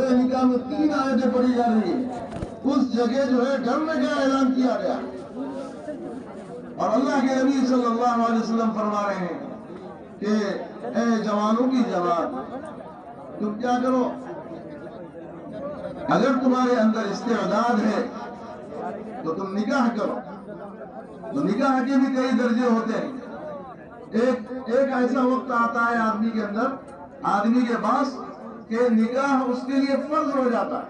سورہ نکاح میں 3 آیتیں پڑھی جا رہی ہیں، اس جگہ جو ہے ڈرنے کا اعلان کیا گیا، اور اللہ کے نبی صلی اللہ علیہ وسلم فرما رہے ہیں کہ اے جوانوں کی جماعت، تم کیا کرو، اگر تمہارے اندر استعداد ہے تو تم نکاح کرو۔ تو نکاح کے بھی کئی درجے ہوتے ہیں۔ ایک ایسا وقت آتا ہے آدمی کے اندر، آدمی کے پاس، کہ نکاح اس کے لیے فرض ہو جاتا ہے،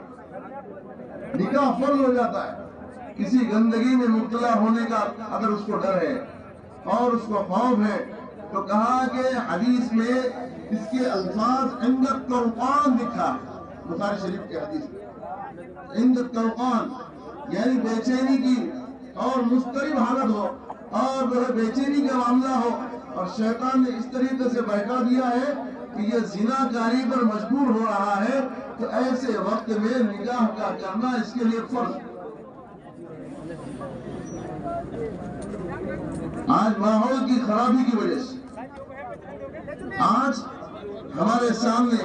نکاح فرض ہو جاتا ہے، کسی گندگی میں مبتلا ہونے کا اگر اس کو ڈر ہے اور اس کو خوف ہے، تو کہا کہ حدیث میں اس کے الفاظ عند التوقان لکھا ہے، بخاری شریف کے حدیث میں عند التوقان، یعنی بے چینی کی اور مضطرب حالت ہو اور وہ بے چینی کا معاملہ ہو، اور شیطان نے اس طریقے سے بہکا دیا ہے کہ یہ زنا کاری پر مجبور ہو رہا ہے، تو ایسے وقت میں نکاح کا کرنا اس کے لیے فرض۔ آج ماحول کی خرابی کی وجہ سے آج ہمارے سامنے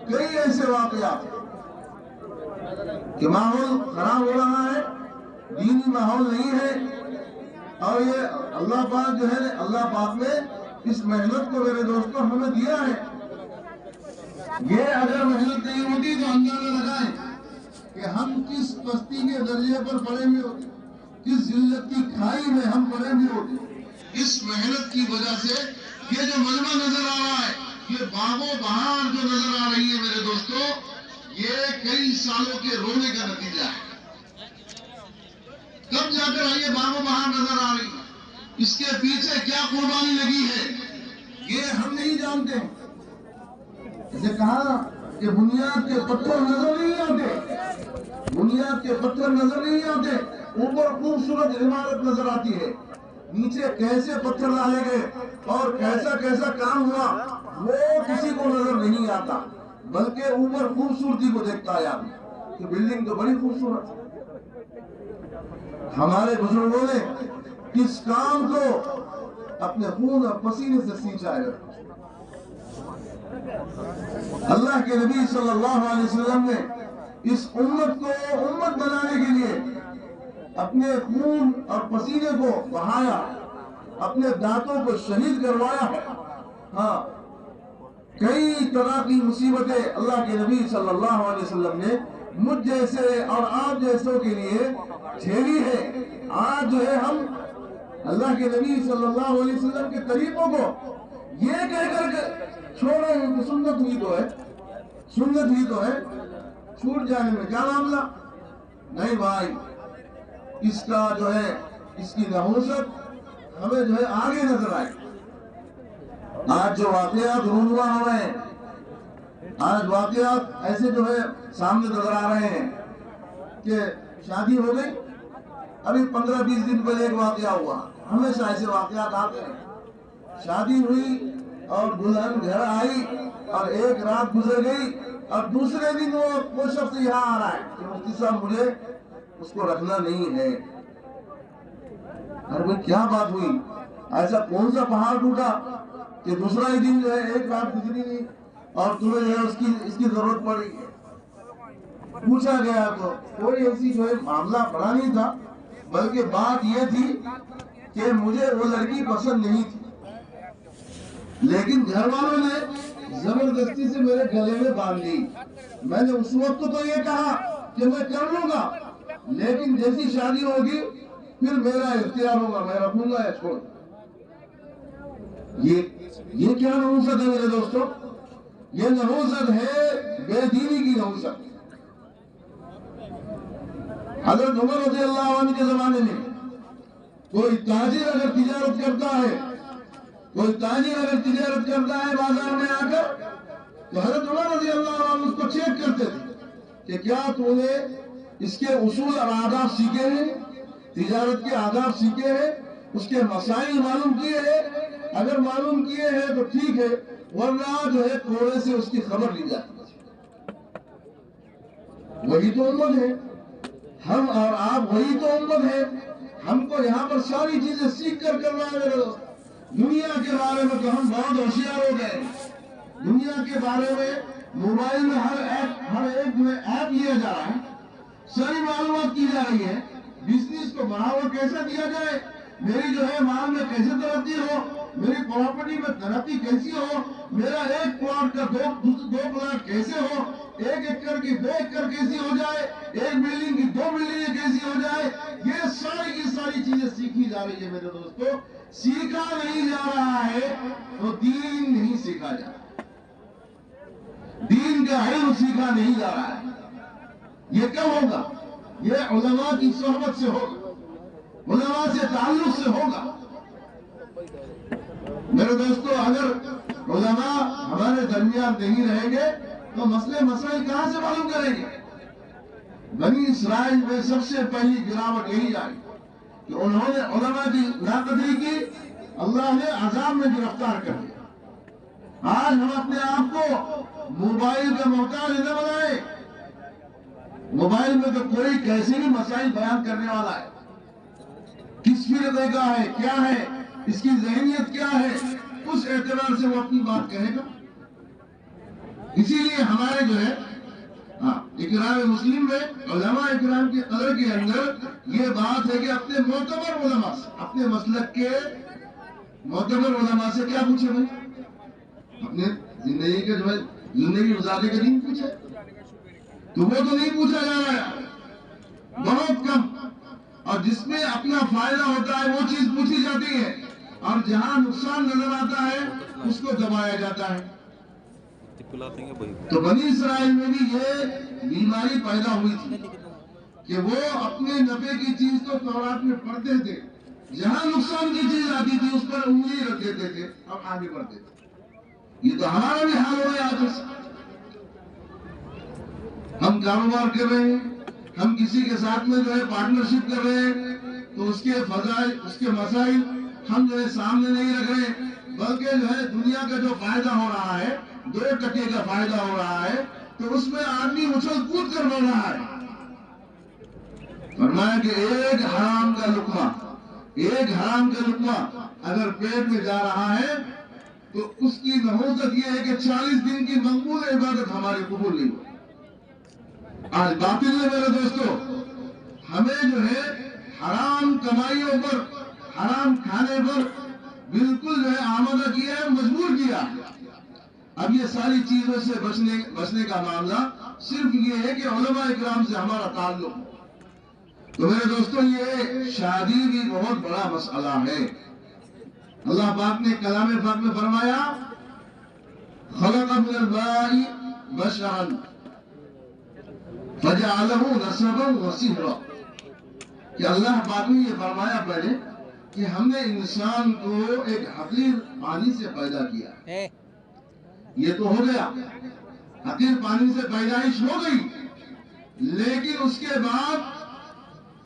کئی ایسے واقعات کہ ماحول خراب ہو رہا ہے، دینی ماحول نہیں ہے، اور یہ اللہ پاک جو ہے، اللہ پاک نے اس محنت کو میرے دوستوں ہمیں دیا ہے۔ یہ اگر محنت نہیں ہوتی تو اندازہ لگائیں کہ ہم کس پستی کے درجے پر پڑے ہوئے ہوتے، کس ذلت کی کھائی میں ہم پڑے ہوئے ہوتے۔ اس محنت کی وجہ سے یہ جو مجمع نظر آ رہا ہے، یہ باغ و بہار جو نظر آ رہی ہے میرے دوستوں، یہ کئی سالوں کے رونے کا نتیجہ ہے۔ کب جا کر آئیے باغ و بہار نظر آ رہی ہے، اس کے پیچھے کیا قربانی لگی ہے یہ ہم نہیں جانتے۔ جیسے کہا کہ بنیاد کے پتھر نظر نہیں آتے، بنیاد کے پتھر نظر نہیں آتے، اوپر خوبصورت عمارت نظر آتی ہے، نیچے کیسے پتھر ڈالے گئے اور کیسا کیسا کام ہوا وہ کسی کو نظر نہیں آتا، بلکہ اوپر خوبصورتی کو دیکھتا ہے آدمی کہ بلڈنگ تو بڑی خوبصورت ہے۔ ہمارے بزرگوں نے اس کام کو اپنے خون اور پسینے سے سینچا ہے۔ اللہ کے نبی صلی اللہ علیہ وسلم نے اس امت کو امت بنانے کے لیے اپنے خون اور پسینے کو بہایا، اپنے دانتوں کو شہید کروایا ہے۔ ہاں، کئی طرح کی مصیبتیں اللہ کے نبی صلی اللہ علیہ وسلم نے مجھ جیسے اور آپ جیسوں کے لیے جھیلی ہے۔ آج جو ہے ہم اللہ کے نبی صلی اللہ علیہ وسلم کے طریقوں کو یہ کہہ کر چھوڑ رہے ہیں کہ سنت ہی تو ہے، سنت ہی تو ہے، چھوٹ جانے میں کیا معاملہ؟ نہیں بھائی، اس کا جو ہے اس کی نحوست ہمیں جو ہے آگے نظر آئے۔ آج جو واقعات رونما ہو رہے ہیں، آج واقعات ایسے جو ہے سامنے نظر آ رہے ہیں کہ شادی ہو گئی، ابھی 15-20 دن پہلے ایک واقعہ ہوا، ہمیشہ ایسے واقعات آتے ہیں، شادی ہوئی اور دلہن گھر آئی اور ایک رات گزر گئی اور دوسرے دن وہ شخص یہاں آ رہا ہے کہ مفتی صاحب مجھے اس کو رکھنا نہیں ہے۔ ارے کیا بات ہوئی؟ ایسا کون سا پہاڑ ٹوٹا کہ دوسرا ہی دن جو ہے ایک رات گزری نہیں اور تمہیں جو ہے اس کی ضرورت پڑ رہی ہے؟ پوچھا گیا تو کوئی ایسی جو ہے معاملہ بڑا نہیں تھا، بلکہ بات یہ تھی کہ مجھے وہ لڑکی پسند نہیں تھی، لیکن گھر والوں نے زبردستی سے میرے گلے میں باندھ لی۔ میں نے اس وقت تو یہ کہا کہ میں کر لوں گا، لیکن جیسی شادی ہوگی پھر میرا اختیار ہوگا، میں رکھوں گا یا چھوڑ۔ یہ کیا نحوست ہے میرے دوستوں؟ یہ نحوست ہے بے دینی کی نحوست۔ حضرت عمر رضی اللہ عنہ کے زمانے میں کوئی تاجر اگر تجارت کرتا ہے، بازار میں آ کر، تو حضرت عمر رضی اللہ عنہ اس کو چیک کرتے تھے کہ کیا تو نے اس کے اصول اور آداب سیکھے ہیں، تجارت کے آداب سیکھے ہیں، اس کے مسائل معلوم کیے ہیں؟ اگر معلوم کیے ہیں تو ٹھیک ہے، ورنہ جو ہے کوڑے سے اس کی خبر لی جاتی ہے۔ وہی تو امت ہے، ہم اور آپ وہی تو امت ہے۔ ہم کو یہاں پر ساری چیزیں سیکھ کر کرنا ہے میرے دوست۔ دنیا کے بارے میں تو ہم بہت ہوشیار ہو گئے، دنیا کے بارے میں موبائل میں ہر جو ہے ایپ لیا جا رہا ہے، ساری معلومات کی جا رہی ہے، بزنس کو بڑھاوا کیسے دیا جائے، میری جو ہے مال میں کیسے ترقی ہو، میری پراپرٹی میں ترقی کیسی ہو، میرا ایک پلاٹ کا دو پلاٹ کیسے ہو، ایک ایکڑ کی 2 ایکڑ کیسی ہو جائے، ایک بلڈنگ کی 2 بلڈنگیں کیسی ہو جائے، یہ ساری کی ساری چیزیں سیکھی جا رہی ہے میرے دوستو۔ سیکھا نہیں جا رہا ہے تو دین نہیں سیکھا جا رہا ہے، دین کا علم سیکھا نہیں جا رہا ہے۔ یہ کب ہوگا؟ یہ علماء کی صحبت سے ہوگا، علماء سے تعلق سے ہوگا۔ میرے دوستو، اگر علماء ہمارے درمیان نہیں رہیں گے تو مسئلے مسائل کہاں سے معلوم کریں گے؟ بنی اسرائیل میں سب سے پہلی گراوٹ یہی آئی کہ انہوں نے علماء کی ناقدری کی، اللہ نے عذاب میں گرفتار کر دیا۔ آج ہم اپنے آپ کو موبائل کا محتاج نہ بنائیں۔ موبائل میں تو کوئی کیسے بھی مسائل بیان کرنے والا ہے، کس فرقے کا ہے، کیا ہے، اس کی ذہنیت کیا ہے، اس اعتبار سے وہ اپنی بات کہے گا۔ اسی لیے ہمارے جو ہے اکرام مسلم میں علماء اکرام کی قدر کے اندر یہ بات ہے کہ اپنے معتبر علماء سے، اپنے مسلک کے معتبر علماء سے کیا پوچھے بھائی؟ اپنے زندگی کے جو ہے زندگی گزارنے کے دن پوچھے، تو وہ تو نہیں پوچھا جا رہا ہے، بہت کم۔ اور جس میں اپنا فائدہ ہوتا ہے وہ چیز پوچھی جاتی ہے، اور جہاں نقصان نظر آتا ہے اس کو دبایا جاتا ہے۔ تو بنی اسرائیل میں بھی یہ بیماری پیدا ہوئی تھی کہ وہ اپنے نفع کی چیز تو تورات میں پڑھتے تھے، جہاں نقصان کی چیز آتی تھی اس پر انگلی رکھ دیتے تھے اور آگے بڑھتے تھے۔ یہ تو ہمارا بھی حال ہو گیا آج سے۔ ہم کاروبار کر رہے ہیں، ہم کسی کے ساتھ میں جو ہے پارٹنرشپ کر رہے ہیں تو اس کے فضائل، اس کے مسائل ہم جو ہے سامنے نہیں رکھ رہے، بلکہ جو ہے دنیا کا جو فائدہ ہو رہا ہے، 2% کا فائدہ ہو رہا ہے، تو اس میں آدمی اچھل کود کر بڑھ رہا ہے۔ فرمایا کہ ایک حرام کا لقمہ اگر پیٹ میں جا رہا ہے تو اس کی نحوست یہ ہے کہ 40 دن کی مقبول عبادت ہماری قبول نہیں ہوئی۔ آج باطل نے میرے دوستو ہمیں جو ہے حرام کمائیوں پر، حرام کھانے پر بالکل جو ہے آمادہ کیا ہے، مجبور کیا۔ اب یہ ساری چیزوں سے بچنے کا معاملہ صرف یہ ہے کہ علماء اکرام سے ہمارا تعلق۔ تو میرے دوستو یہ شادی بھی بہت بڑا مسئلہ ہے۔ اللہ پاک نے کلام پاک میں فرمایا خلق من الماء بشرا فجعله نسبا وصهرا، کہ اللہ پاک نے یہ فرمایا پہلے کہ ہم نے انسان کو ایک حقیر پانی سے پیدا کیا ہے۔ یہ تو ہو گیا، حقیر پانی سے پیدائش ہو گئی، لیکن اس کے بعد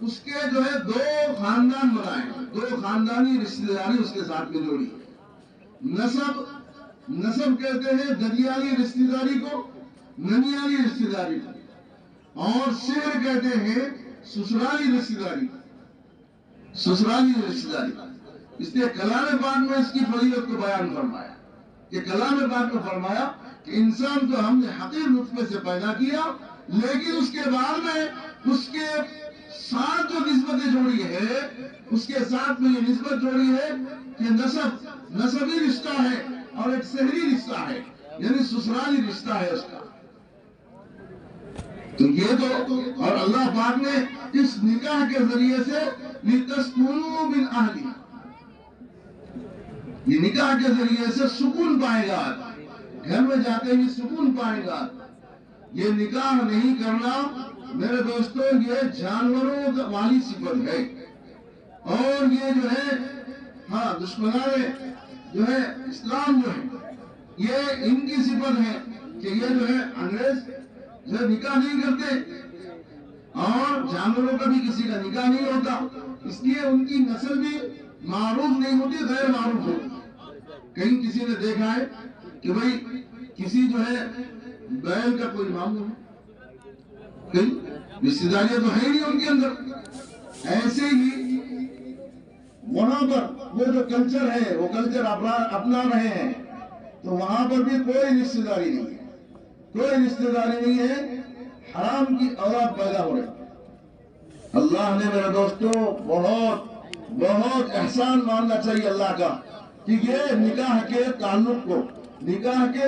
اس کے جو ہے 2 خاندان بنائے، 2 خاندانی رشتہ داری اس کے ساتھ میں جوڑی۔ نسب کہتے ہیں ددیالی رشتہ داری کو، ننیالی رشتہ داری کو، اور شہر کہتے ہیں سسرالی رشتہ داری، سسرالی رشتہ داری۔ اس نے کلام پاک میں اس کی فضیلت کو بیان فرمایا کہ کلام پاک میں فرمایا کہ انسان کو ہم نے حقیر نطفے سے پیدا کیا، لیکن اس کے بعد میں اس کے ساتھ جو نسبتیں جوڑی ہے، اس کے ساتھ میں یہ نسبت جوڑی ہے کہ نسبی رشتہ ہے اور ایک شہری رشتہ ہے، یعنی سسرالی رشتہ ہے اس کا۔ تو یہ تو اور اللہ پاک نے اس نکاح کے ذریعے سے لِتَسْكُنُوا مِنْ أَهْلِهِ، یہ نکاح کے ذریعے سے سکون پائے گا، گھر میں جاتے ہی سکون پائے گا۔ یہ نکاح نہیں کرنا میرے دوستو یہ جانوروں والی صفت ہے، اور یہ جو ہے دشمنان جو ہے اسلام جو ہے یہ ان کی صفت ہے کہ یہ جو ہے انگریز جو نکاح نہیں کرتے، اور جانوروں کا بھی کسی کا نکاح نہیں ہوتا، اس لیے ان کی نسل بھی معروف نہیں ہوتی، غیر معروف ہوتی۔ کہیں کسی نے دیکھا ہے کہ بھئی کسی جو ہے بیل کا کوئی معاملہ ہے، کہیں رشتہ داریاں تو ہے نہیں ان کے اندر۔ ایسے ہی وہاں پر وہ جو کلچر ہے وہ کلچر اپنا رہے ہیں، تو وہاں پر بھی کوئی رشتہ داری نہیں ہے، کوئی رشتہ داری نہیں ہے۔ حرام کی اولاد پیدا ہو رہی. اللہ نے میرے دوستوں بہت احسان ماننا چاہیے اللہ کا کہ یہ نکاح کے تعلق کو، نکاح کے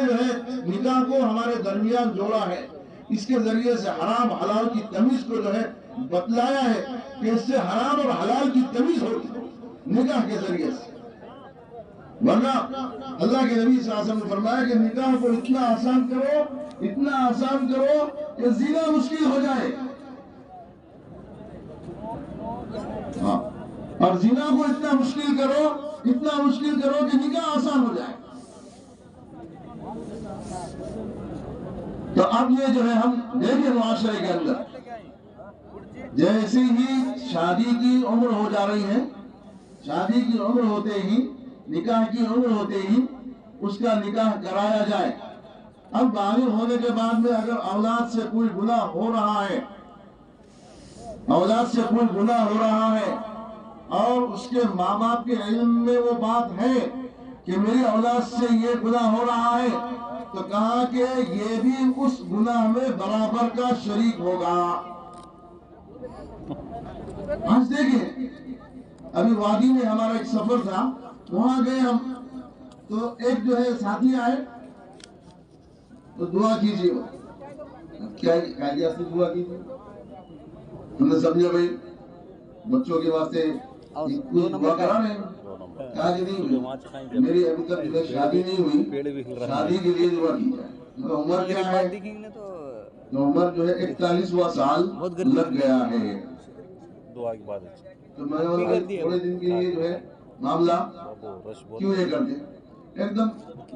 نکاح کو ہمارے درمیان جوڑا ہے. اس کے ذریعے سے حرام حلال کی تمیز کو بتلایا ہے کہ اس سے حرام اور حلال کی تمیز ہوگی نکاح کے ذریعے سے. ورنہ اللہ کے نبی صلی اللہ علیہ وسلم نے فرمایا کہ نکاح کو اتنا آسان کرو کہ زنا مشکل ہو جائے. ہاں، اور زنا کو اتنا مشکل کرو کہ نکاح آسان ہو جائے. تو اب یہ ہم دیکھیں معاشرے کے اندر جیسے ہی شادی کی عمر ہو جا رہی ہے، شادی کی عمر ہوتے ہی، نکاح کی عمر ہوتے ہی اس کا نکاح کرایا جائے. اب بالغ ہونے کے بعد میں اگر اولاد سے کوئی گناہ ہو رہا ہے اور اس کے ماں باپ کے علم میں وہ بات ہے کہ میری اولاد سے یہ گناہ ہو رہا ہے، تو کہا کہ یہ بھی اس گناہ میں برابر کا شریک ہوگا. آج دیکھیں، ابھی وادی میں ہمارا ایک سفر تھا، وہاں گئے ہم، تو ایک ساتھی آئے تو دعا کیجیے. کیا دعا کیجیے؟ ہم نے سمجھا بھائی بچوں کے واسطے دعا کرا رہے ہیں. کہا کہ نہیں ہوئی، میری ابھی تک شادی نہیں ہوئی، شادی کے لیے دعا کی جائے. عمر کیا ہے؟ عمر 41واں سال لگ گیا ہے. تو میں نے تھوڑے دن کے لیے معاملہ کیوں یہ کرتے، ایک دم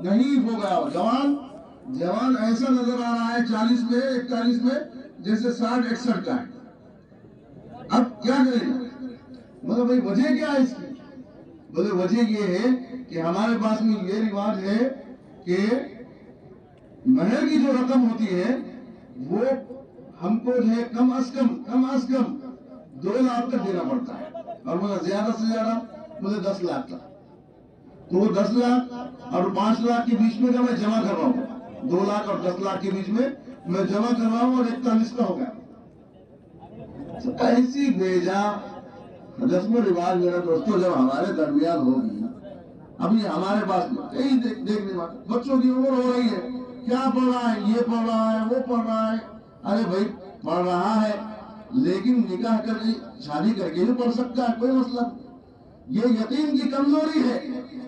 نحیف ہو گیا. جوان ایسا نظر آ رہا ہے 40 میں 41 میں جیسے 60-61 کا ہے. اب کیا کریں؟ مطلب بھائی وجہ کیا ہے اس کی؟ بولے وجہ یہ ہے کہ ہمارے پاس میں یہ رواج ہے کہ مہر کی جو رقم ہوتی ہے وہ ہم کو کم از کم 2 لاکھ تک دینا پڑتا ہے، اور مجھے زیادہ سے زیادہ مجھے 10 لاکھ تک. تو وہ 10 لاکھ اور 5 لاکھ کے بیچ میں کا میں جمع کر رہا ہوں، 2 لاکھ اور 10 لاکھ کے بیچ میں جمع کر رہا ہوں، اور 41 کا ہو گیا. ایسی بیجا رسم و رواج میرے دوستوں جب ہمارے درمیان ہوگی، ابھی ہمارے پاس کئی دیکھنے والے بچوں کی عمر ہو رہی ہے، کیا پڑھ رہا ہے، یہ پڑھ رہا ہے، وہ پڑھ رہا ہے. ارے بھائی پڑھ رہا ہے لیکن نکاح کر کے شادی کر کے بھی پڑھ سکتا ہے، کوئی مسئلہ. یہ یقین کی کمزوری ہے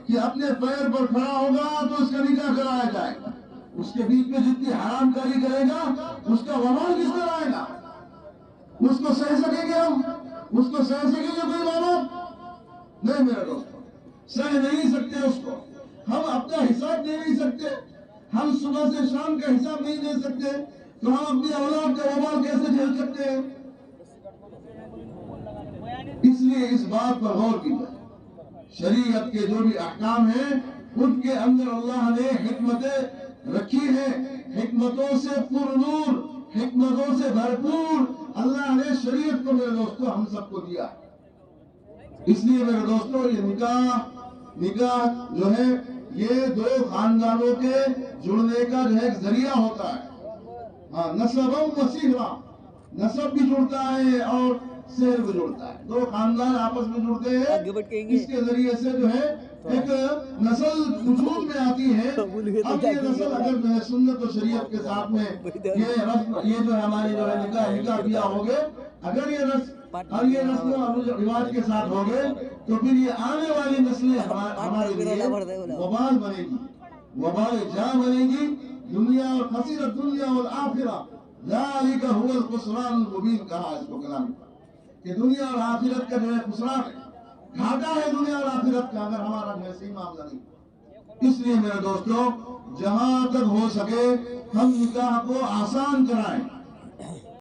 کہ اپنے پیر پر کھڑا ہوگا تو اس کا نکاح کرایا جائے. اس کے بیچ میں جتنی حرام کاری کرے گا اس کا وبال کس طرح آئے گا؟ اس کو سہ سکیں گے ہم؟ اس کو سہ سکیں گے کوئی ماں باپ؟ نہیں میرے دوستوں، سہ نہیں سکتے اس کو. ہم اپنا حساب دے نہیں سکتے، ہم صبح سے شام کا حساب نہیں دے سکتے، تو ہم اپنی اولاد کا وبال کیسے جھیل سکتے ہیں؟ اس لیے اس بات پر غور کیجیے. شریعت کے جو بھی احکام ہیں ان کے اندر اللہ نے حکمتیں رکھی ہیں، حکمتوں سے پر نور، حکمتوں سے بھرپور اللہ نے شریعت کو میرے دوستوں ہم سب کو دیا. اس لیے میرے دوستوں یہ نکاح جو ہے یہ 2 خاندانوں کے جڑنے کا ایک ذریعہ ہوتا ہے. ہاں، نسب و سہرا، نسب بھی جڑتا ہے اور شہر بھی جڑتا ہے. 2 خاندان آپس میں جڑتے ہیں، اس کے ذریعے سے ایک نسل وجود میں آتی ہے. اب یہ نسل اگر سنت و شریعت کے ساتھ میں یہ ہماری نکاح بیاہ ہو گئے، اگر یہ رسم و رواج کے ساتھ ہو گئے تو پھر یہ آنے والی نسلیں ہمارے لیے وبال بنے گی، وبال جاں بنے گی. دنیا اور خسرت دنیا والآخرہ ذالک هو الخسران المبین کہا اس کو کلام کہ دنیا اور آخرت کا خسران ہے، گھاٹا ہے دنیا اور آخرت کا اگر ہمارا صحیح معاملہ نہیں. اس لیے میرے دوستوں جہاں تک ہو سکے ہم نکاح کو آسان کرائیں.